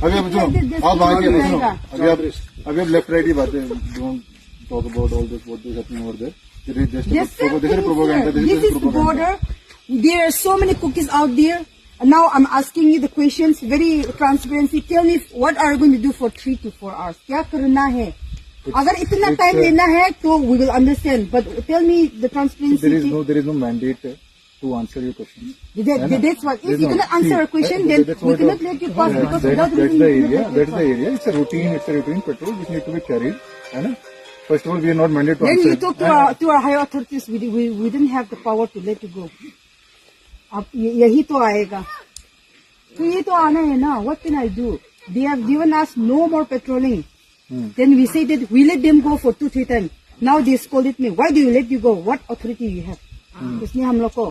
अभी आप सुनो, आप आगे सुनो, अभी आप लेफ्ट राइट की बातें, don't talk about all this what is happening over there. This is propaganda. This is border. There are so many cookies out there. And now I'm asking you the questions, very transparency. Tell me, what are you going to do for 3 to 4 hours? क्या करना है? अगर इतना time लेना है, तो we will understand. But tell me the transparency. There is no mandate to answer your question. That's what. If you cannot answer a question, then we cannot let you pass because that's the area. That's the area. It's a routine patrol which need to be carried. है. First of all, we are not mandated to answer. Then you talk to our higher authorities. We didn't have the power to let you go. अब यही तो आएगा. तो ये तो आना है ना. What can I do? They have given us no more patrolling. Then we say that we let them go for 2-3 times. Now they scolded me. Why do you let you go? What authority you have? इसलिए हम लोग को.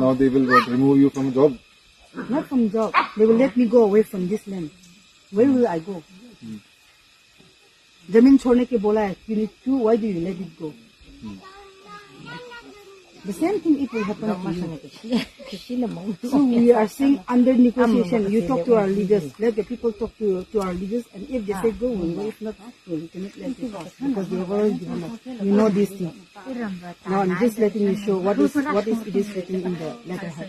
Now they will remove you from job. Not from job. They will let me go away from this land. Where will I go? जमीन छोड़ने के बोला है. You need to. Why do you let it go? The same thing it will happen to you. So we are saying under negotiation. You talk to our leaders. Let the people talk to our leaders. And if they say go, we will. If not, we cannot let it pass because they have already given us. You know these things. Now I'm just letting you show what is it is written in the letterhead.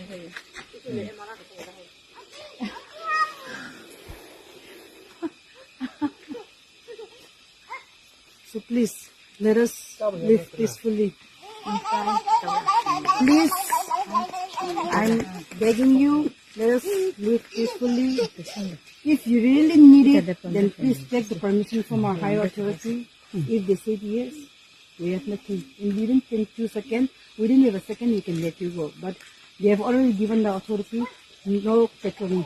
So please let us live peacefully. Please, I'm begging you, let us live peacefully. If you really need it, then please take the permission from our higher authority. If they say yes, we have nothing. And we didn't think 2 seconds. We didn't have a second, we can let you go. But they have already given the authority no patrolling,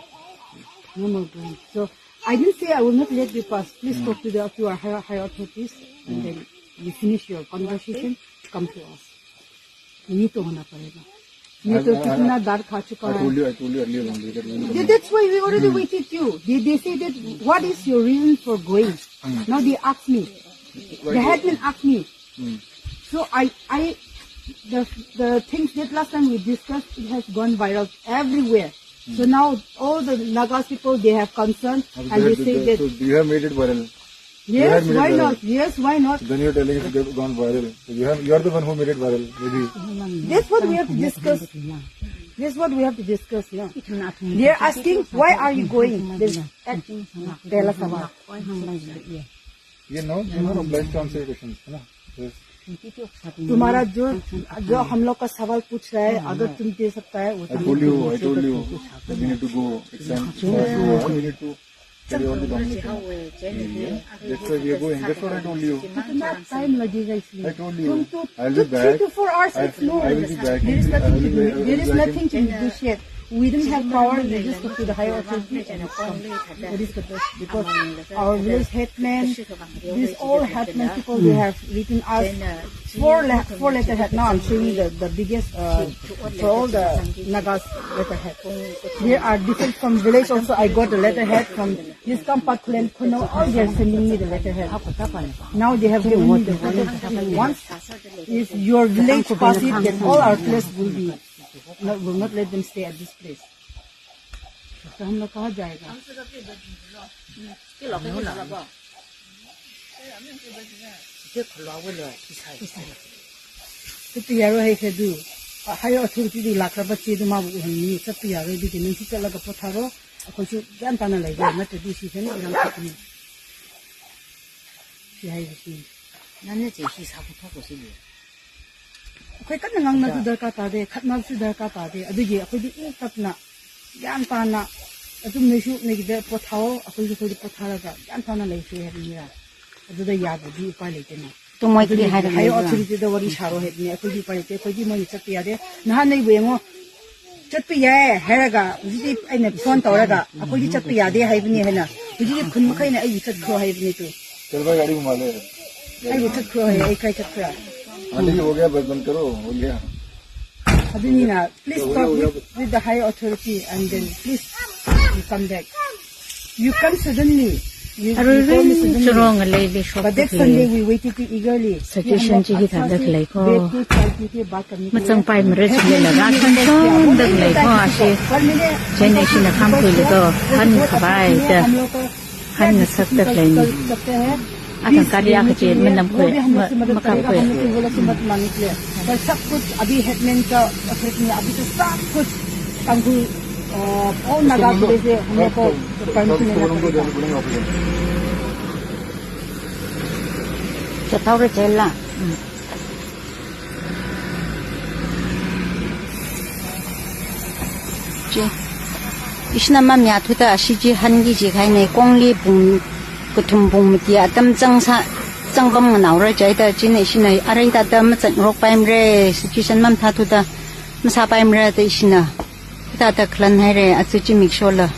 no more going. So I didn't say I will not let you pass. Please talk to our higher authorities, and then you finish your conversation. Come to us. ये तो होना पड़ेगा. ये तो कितना डर खा चुका है. I told you earlier only that. That's why we already waited you. They say that what is your reason for going? Now they ask me. The headman asked me. So the things that last time we discussed, it has gone viral everywhere. So now all the Nagas people, they have concern and they say that. So you have made it viral. Yes, why not? Yes, why not? Then you are telling it has gone viral. So you are the one who made it viral. Maybe. That's what we have to discuss. That's what we have to discuss. Yeah. They are asking, why are you going? Tell us about. You know, obliged to answer your questions. है ना? Yes. तुम्हारा जो हम लोग का सवाल पूछ रहा है, अगर तुम दे सकता है वो. I told you that we need to go exam. We need to carry all the documentation. That's why we are going. That's what I told you. कितना टाइम लगेगा इसलिए? I told you. I'll be 3 back. to 4 hours. It's no. I will be back. There is nothing to do. There is nothing to negotiate. We didn't have power. We just go to the higher authority and come. That is the best because our village headman, these all headman people, they have written us four letterhead. Now I'm showing you the biggest for all the Nagas letterhead. There are different from village also. I got the letterhead from this Kampat clan. All they are sending me the letterhead. Now they have given me the letterhead. Once if your village pass it, then all our place will not let them stay at this place. तो हम लोग कहाँ जाएगा? तो यारो है कि दो हाय अथॉरिटी दी लाख रुपए चीज़ माँ वो हनी सब यारो दी कि नहीं चल लगा पथारो कुछ जानता ना लगे मैं तो दूसरी से नहीं इधर कुछ नहीं यही है नाने चीज़ साबुत हो कुछ नहीं कोई कन्ना नंग ना सुधर का तादे खतना सुधर का तादे अभी ये कोई भी एक अपना ज्ञान पाना अतुम निशु निकले पथाओ कोई पथारा का ज्ञान पाना ले से है मेरा अदुदा याद भी उपाय लेते ना तो मैं तो हाय अथॉरिटी द वरी सारो है ने कोई भी पाए थे कोई भी मैं चट यादे ना नहीं बेंगो चट याए हैरगा जी अने फोन तौरगा कोई चट यादे है बनी है ना जी खुन मखै ने आई चट खो है बनी तो चल भाई गाड़ी घुमा ले आई चट खो है आई काय चट खो अभी हो गया बस बंद करो हो गया अभी नहीं ना please talk with the higher authority and then please you come back. You come suddenly. strong lady shop But that Sunday we waited eagerly. suggestion chi hi thak dak lai ko macang pai mre chi le la khan chon dak lai ko ase chene shi na kham pui le to han khabai ta han na sak dak lai ni akan karya ka che men nam ko ma ka ko पर सब कुछ अभी headman का अभी तो सब कुछ कंकु और नगा से हम लोग को परमिशन लेना पड़ेगाจะเท่าไรเจนล่ะจีอิชนามามีทุตาสิจีฮันกิจีใครในกงลีบุงกุทุมบุงมีที่ตั้มจังซะจังบังมันเอาไรใจแต่จีในสินะอะไรแต่ตั้มจังรกไปมเร่สิจีฉันมั่มท่าทุตามาซาไปมเร่แต่อิชนะทุตาแต่คลันให้เร่อาจจะจีมิกโชล่ะ